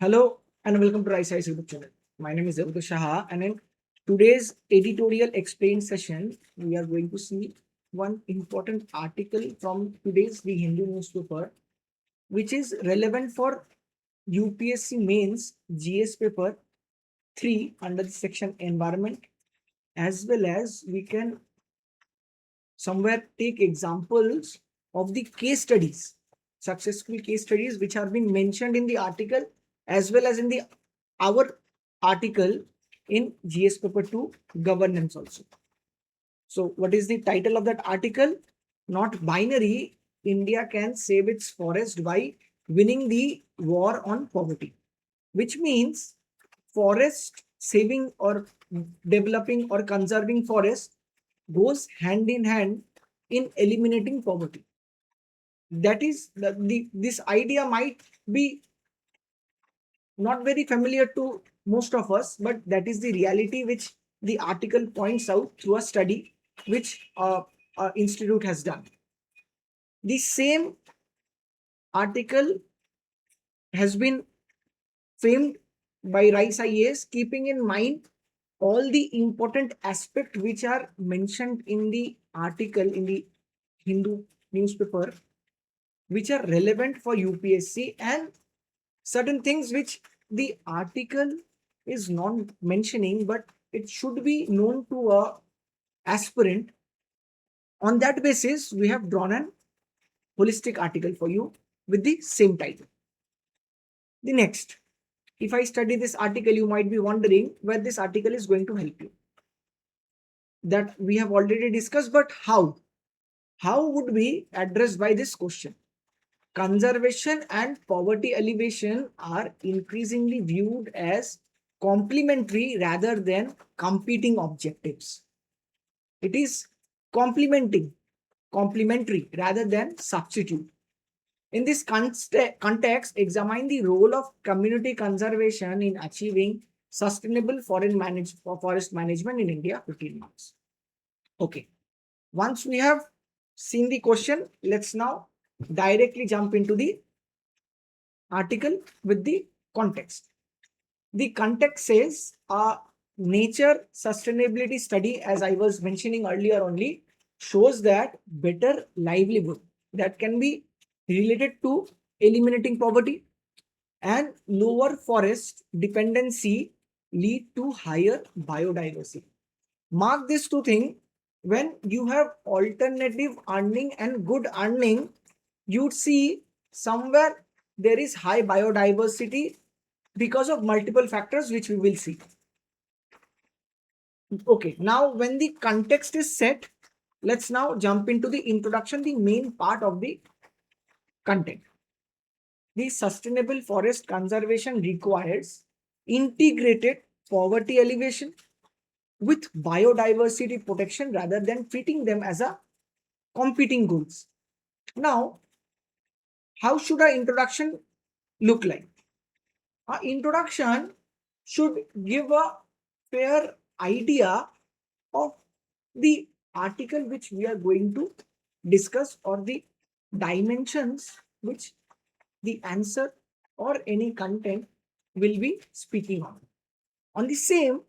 Hello and welcome to Rice Ice YouTube channel. My name is Abdul Shah, and in today's editorial explain session, we are going to see one important article from today's The Hindu newspaper, which is relevant for UPSC mains GS paper 3 under the section environment, as well as we can somewhere take examples of the case studies, successful case studies which have been mentioned in the article as well as in the our article in GS paper 2 governance also. So what is the title of that article? Not binary, India can save its forest by winning the war on poverty, which means forest saving or developing or conserving forest goes hand in hand in eliminating poverty. That is this idea might be not very familiar to most of us, but that is the reality which the article points out through a study which institute has done. The same article has been framed by Rice IAS, keeping in mind all the important aspects which are mentioned in the article in the Hindu newspaper, which are relevant for UPSC, and certain things which the article is not mentioning, but it should be known to a aspirant. On that basis, we have drawn an holistic article for you with the same title. The next, if I study this article, you might be wondering where this article is going to help you. That we have already discussed, but how? How would we address by this question? Conservation and poverty alleviation are increasingly viewed as complementary rather than competing objectives. It is complementary rather than substitute. In this context, examine the role of community conservation in achieving sustainable forest management in India. 15 marks. Okay. Once we have seen the question, let's now directly jump into the article with the context. The context says a nature sustainability study, as I was mentioning earlier only, shows that better livelihood that can be related to eliminating poverty and lower forest dependency lead to higher biodiversity. Mark this two things: when you have alternative earning and good earning, you'd see somewhere there is high biodiversity because of multiple factors which we will see. Okay, now when the context is set, let's now jump into the introduction, the main part of the content. The sustainable forest conservation requires integrated poverty alleviation with biodiversity protection rather than treating them as a competing goals. Now, how should our introduction look like? Our introduction should give a fair idea of the article which we are going to discuss, or the dimensions which the answer or any content will be speaking on. On the same,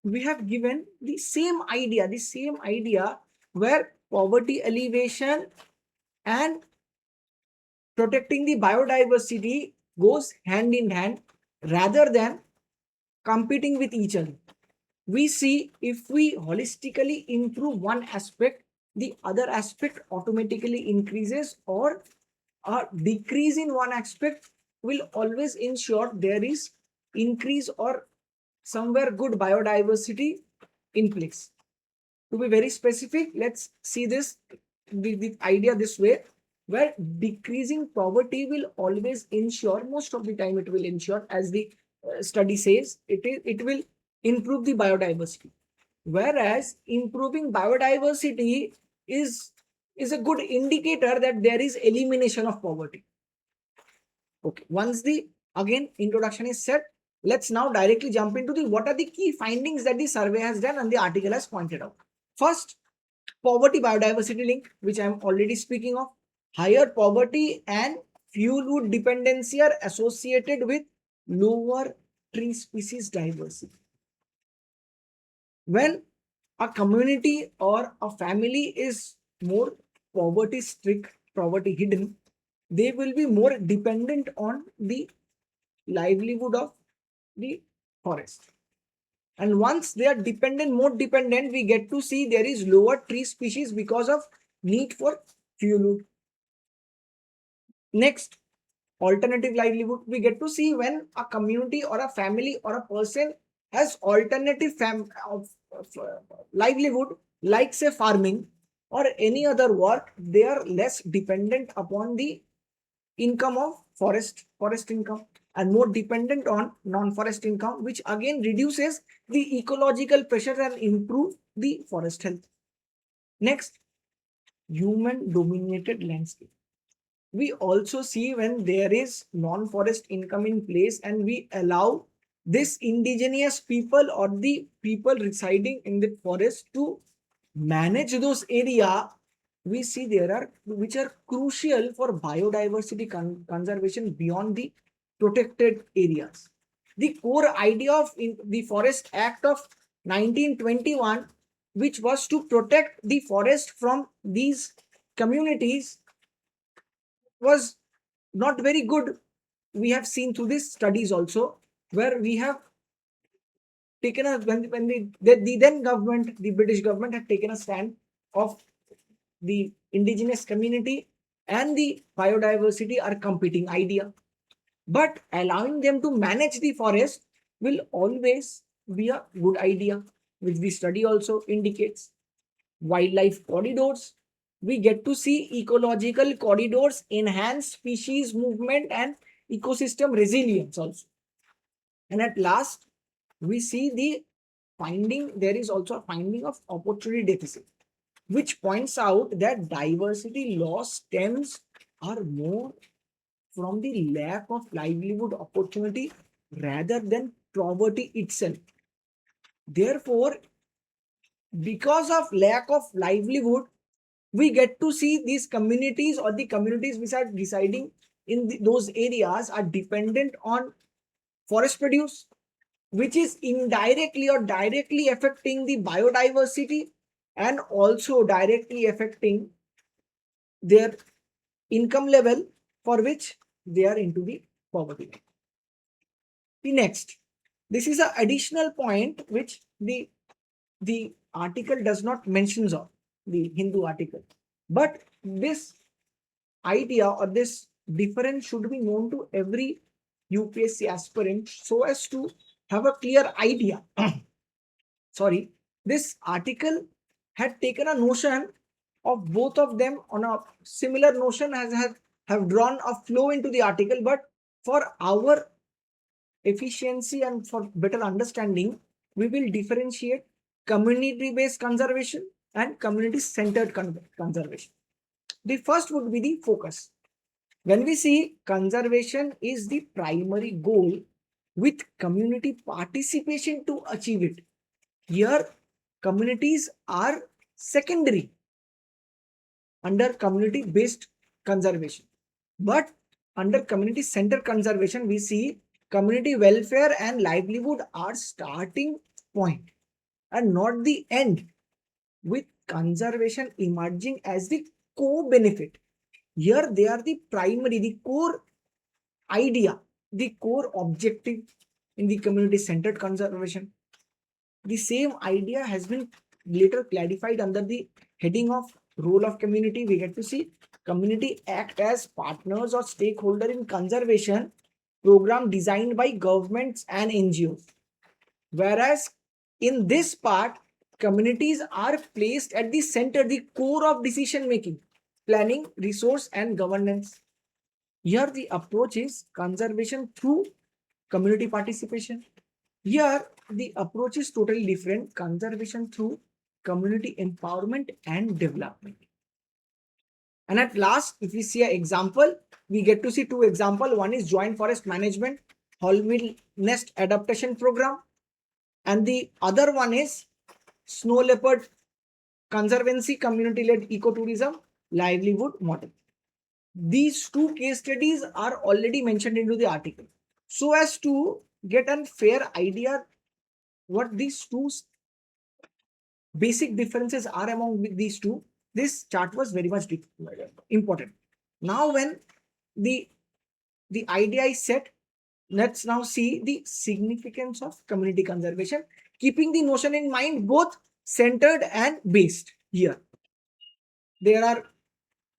we have given the same idea where poverty alleviation and protecting the biodiversity goes hand in hand rather than competing with each other. We see if we holistically improve one aspect, the other aspect automatically increases, or a decrease in one aspect will always ensure there is increase or somewhere good biodiversity in place. To be very specific, let's see the idea this way, where decreasing poverty will always ensure, most of the time it will ensure, as the study says, it will improve the biodiversity, whereas improving biodiversity is is a good indicator that there is elimination of poverty. Okay, once the again introduction is set, let's now directly jump into the what are the key findings that the survey has done and the article has pointed out. First, poverty biodiversity link, which I am already speaking of. Higher poverty and fuel wood dependency are associated with lower tree species diversity. When a community or a family is more poverty strict, poverty hidden, they will be more dependent on the livelihood of the forest. And once they are dependent, more dependent, we get to see there is lower tree species because of need for fuel. Next, alternative livelihood. We get to see when a community or a family or a person has alternative livelihood, like say farming or any other work, they are less dependent upon the income of forest income and more dependent on non-forest income, which again reduces the ecological pressure and improve the forest health. Next, human dominated landscape. We also see when there is non-forest income in place and we allow this indigenous people or the people residing in the forest to manage those area, we see there are which are crucial for biodiversity conservation beyond the protected areas. The core idea of the Forest Act of 1921, which was to protect the forest from these communities, was not very good. We have seen through these studies also, where we have taken a when the then government, the British government, had taken a stand of the indigenous community and the biodiversity are competing idea. But allowing them to manage the forest will always be a good idea, which the study also indicates. Wildlife corridors. We get to see ecological corridors enhance species movement and ecosystem resilience also. And at last, we see the finding, there is also a finding of opportunity deficit, which points out that diversity loss stems are more from the lack of livelihood opportunity rather than poverty itself. Therefore, because of lack of livelihood, we get to see these communities or the communities which are residing in those areas are dependent on forest produce, which is indirectly or directly affecting the biodiversity and also directly affecting their income level, for which they are into the poverty. The next, this is an additional point which the article does not mentions of, the Hindu article, but this idea or this difference should be known to every UPSC aspirant so as to have a clear idea. Sorry, this article had taken a notion of both of them on a similar notion as have drawn a flow into the article, but for our efficiency and for better understanding, we will differentiate community based conservation and community centered conservation. The first would be the focus. When we see conservation is the primary goal with community participation to achieve it, here communities are secondary under community based conservation. But under community centered conservation, we see community welfare and livelihood are starting point and not the end, with conservation emerging as the co-benefit. Here they are the primary, the core idea, the core objective in the community centered conservation. The same idea has been later clarified under the heading of role of community. We get to see community act as partners or stakeholder in conservation program designed by governments and NGOs. Whereas in this part, communities are placed at the center, the core of decision making, planning, resource, and governance. Here, the approach is conservation through community participation. Here, the approach is totally different, conservation through community empowerment and development. And at last, if we see an example, we get to see two examples. One is joint forest management, Holmill Nest Adaptation Program, and the other one is Snow Leopard Conservancy Community Led Ecotourism Livelihood Model. These two case studies are already mentioned into the article. So as to get a fair idea what these two basic differences are among these two, this chart was very much important. Now when the idea is set, let's now see the significance of community conservation, keeping the notion in mind both centered and based. Here there are,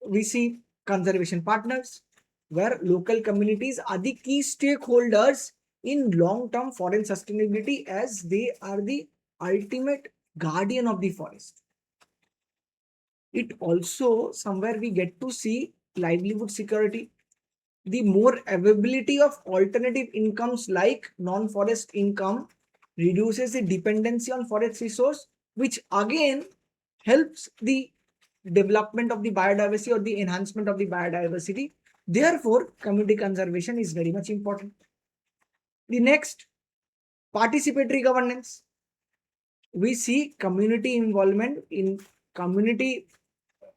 we see conservation partners, where local communities are the key stakeholders in long-term forest sustainability, as they are the ultimate guardian of the forest. It also somewhere we get to see livelihood security, the more availability of alternative incomes like non-forest income reduces the dependency on forest resource, which again helps the development of the biodiversity or the enhancement of the biodiversity. Therefore, community conservation is very much important. The next, participatory governance. We see community involvement in community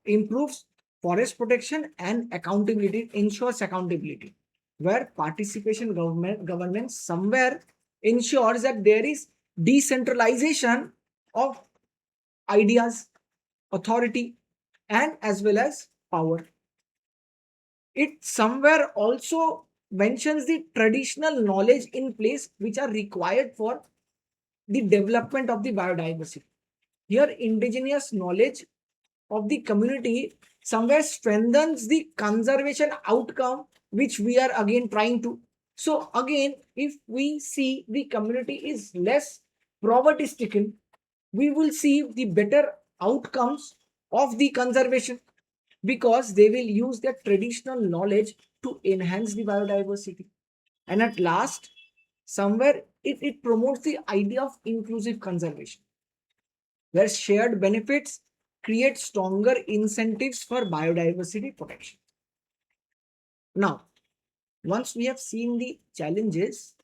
improves forest protection and accountability, ensures accountability, where participation governance somewhere ensures that there is decentralization of ideas, authority, and as well as power. It somewhere also mentions the traditional knowledge in place which are required for the development of the biodiversity. Here, indigenous knowledge of the community somewhere strengthens the conservation outcome which we are again trying to. So again, if we see the community is less poverty stricken, we will see the better outcomes of the conservation, because they will use their traditional knowledge to enhance the biodiversity. And at last, somewhere it promotes the idea of inclusive conservation, where shared benefits create stronger incentives for biodiversity protection. Now, once we have seen the challenges,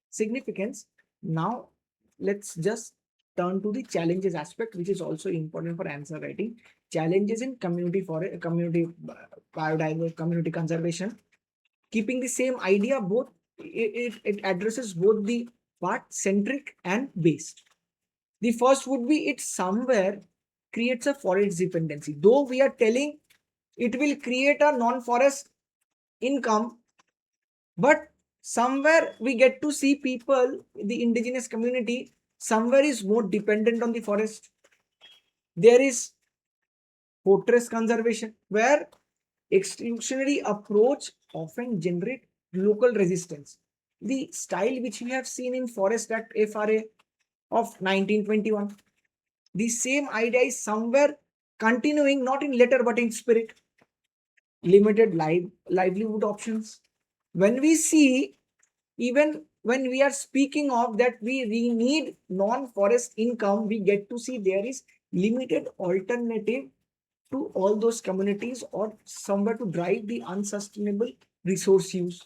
significance, now let's just turn to the challenges aspect, which is also important for answer writing. Challenges in community for community biodiversity, community conservation. Keeping the same idea, both it addresses both the part centric and based. The first would be it somewhere creates a forest dependency. Though we are telling it will create a non-forest income, but somewhere we get to see people, the indigenous community, somewhere is more dependent on the forest. There is fortress conservation, where exclusionary approach often generate local resistance. The style which we have seen in Forest Act FRA of 1921. The same idea is somewhere continuing, not in letter but in spirit. Limited livelihood options. When we see, even when we are speaking of that we need non-forest income, we get to see there is limited alternative to all those communities or somewhere to drive the unsustainable resource use.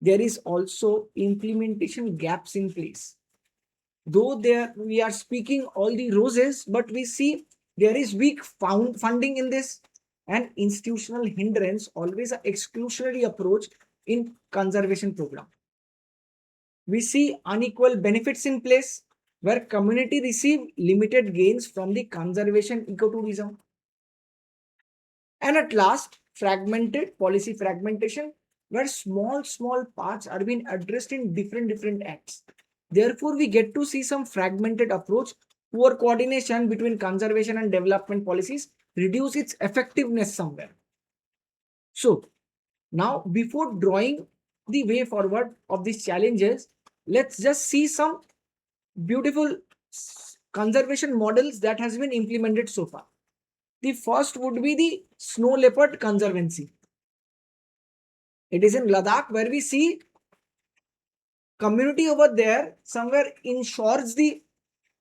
There is also implementation gaps in place. Though there we are speaking all the roses, but we see there is weak funding in this, and institutional hindrance, always an exclusionary approach in conservation program. We see unequal benefits in place, where community receive limited gains from the conservation ecotourism. And at last, fragmented policy fragmentation, where small parts are being addressed in different acts. Therefore, we get to see some fragmented approach. Poor coordination between conservation and development policies reduce its effectiveness somewhere. So now, before drawing the way forward of these challenges, let's just see some beautiful conservation models that has been implemented so far. The first would be the Snow Leopard Conservancy. It is in Ladakh, where we see community over there somewhere ensures the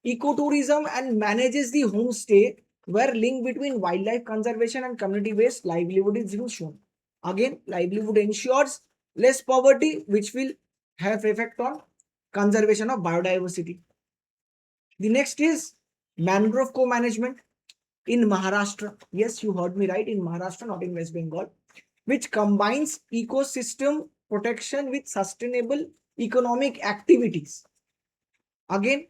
ecotourism and manages the homestay, where link between wildlife conservation and community-based livelihood is being shown. Again, livelihood ensures less poverty, which will have effect on conservation of biodiversity. The next is mangrove co-management in Maharashtra. Yes, you heard me right, in Maharashtra, not in West Bengal, which combines ecosystem protection with sustainable economic activities. Again,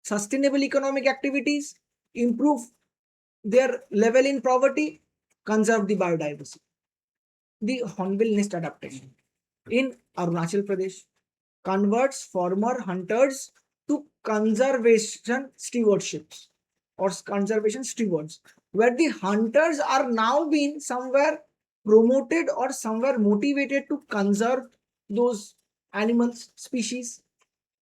sustainable economic activities improve their level in poverty, conserve the biodiversity. The Hornbill nest adaptation in Arunachal Pradesh converts former hunters to conservation stewardships or conservation stewards, where the hunters are now being somewhere promoted or somewhere motivated to conserve those animals species.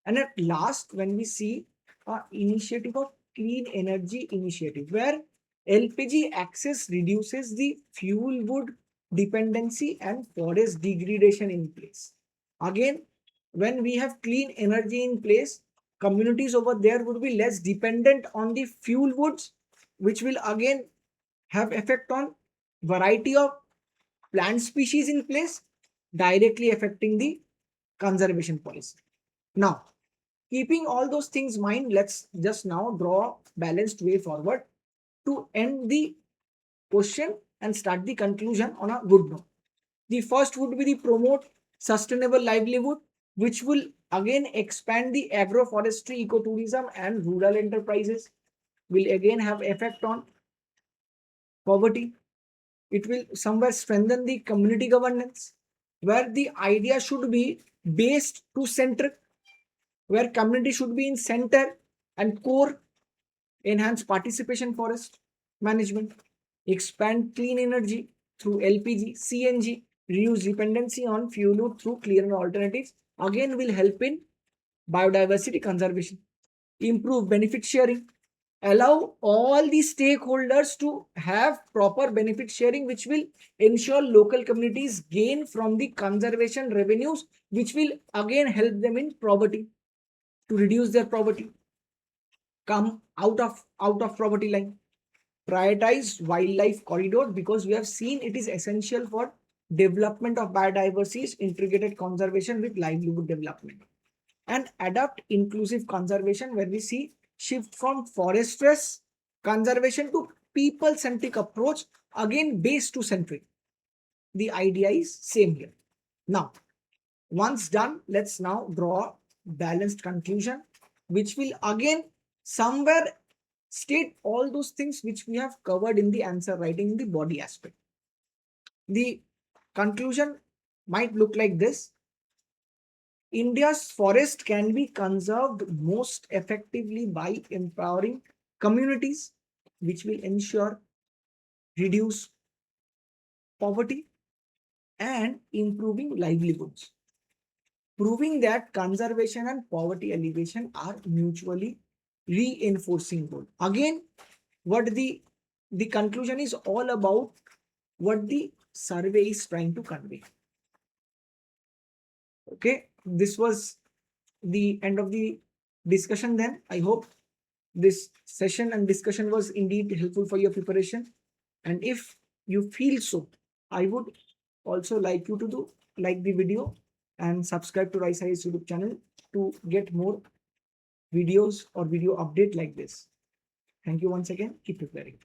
And at last, when we see a initiative of clean energy initiative, where LPG access reduces the fuel wood dependency and forest degradation in place. Again, when we have clean energy in place, communities over there would be less dependent on the fuel woods, which will again have effect on variety of plant species in place, directly affecting the conservation policy. Now, keeping all those things in mind, let's just now draw a balanced way forward to end the question and start the conclusion on a good note. The first would be the promote sustainable livelihood, which will again expand the agroforestry, ecotourism, and rural enterprises. Will again have effect on poverty. It will somewhere strengthen the community governance, where the idea should be based to centric, where community should be in center and core, enhance participation forest management, expand clean energy through LPG, CNG, reduce dependency on fuel wood through cleaner alternatives, again will help in biodiversity conservation, improve benefit sharing, allow all the stakeholders to have proper benefit sharing, which will ensure local communities gain from the conservation revenues, which will again help them in poverty, to reduce their poverty, come out of poverty line. Prioritize wildlife corridor, because we have seen it is essential for development of biodiversity, integrated conservation with livelihood development. And adopt inclusive conservation, where we see shift from forest stress conservation to people centric approach, again based to centric. The idea is same here. Now, once done, let's now draw balanced conclusion, which will again somewhere state all those things which we have covered in the answer writing in the body aspect. The conclusion might look like this: India's forest can be conserved most effectively by empowering communities, which will ensure reduce poverty and improving livelihoods, proving that conservation and poverty alleviation are mutually reinforcing goal. Again, what the conclusion is all about, what the survey is trying to convey. Okay, this was the end of the discussion. Then I hope this session and discussion was indeed helpful for your preparation, and if you feel so, I would also like you to do like the video and subscribe to Rise High YouTube channel to get more videos or video update like this. Thank you once again. Keep preparing.